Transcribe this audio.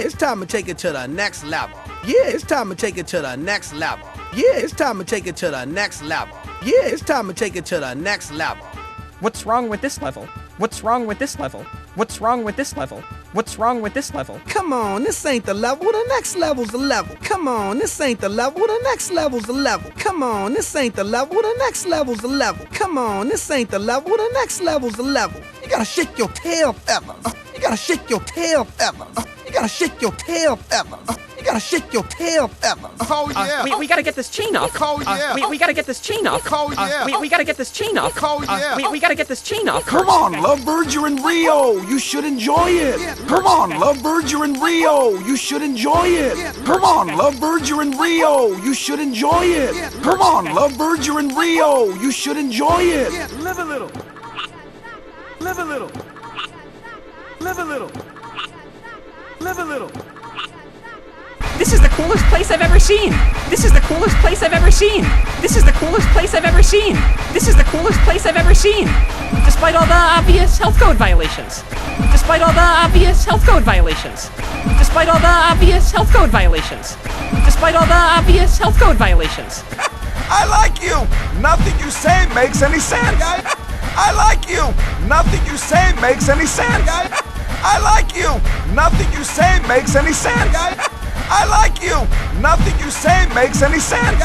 it's time to take it to the next level. Yeah, it's time to take it to the next level. Yeah, it's time to take it to the next level. Yeah, it's time to take it to the next level. What's wrong with this level? What's wrong with this level? What's wrong with this level? What's wrong with this level? Come on, this ain't the level, the next level's the level. Come on, this ain't the level, the next level's the level. Come on, this ain't the level, the next level's the level. Come on, this ain't the level, the next level's the level. You gotta shake your tail feathers. You gotta shake your tail feathers. You gotta shake your tail feathers. You gotta shake your tail feathers. Oh yeah. We gotta get this chain off. Oh yeah. We gotta get this chain off. Oh yeah. We gotta get this chain off. Oh yeah. We gotta get this chain off. Come on, lovebirds, you're in Rio. You should enjoy it. Come on, lovebirds, you're in Rio. You should enjoy it. Come on, lovebirds, you're in Rio. You should enjoy it. Come on, lovebirds, you're in Rio. You should enjoy it. Live a little. Live a little. Live a little. Live a little. This is the coolest place I've ever seen. This is the coolest place I've ever seen. This is the coolest place I've ever seen. This is the coolest place I've ever seen. Despite all the obvious health code violations. Despite all the obvious health code violations. Despite all the obvious health code violations. Despite all the obvious health code violations. I like you. Nothing you say makes any sense. I like you. Nothing you say makes any sense. I like you. Nothing you say makes any sense. I like you. Nothing you say makes any sense.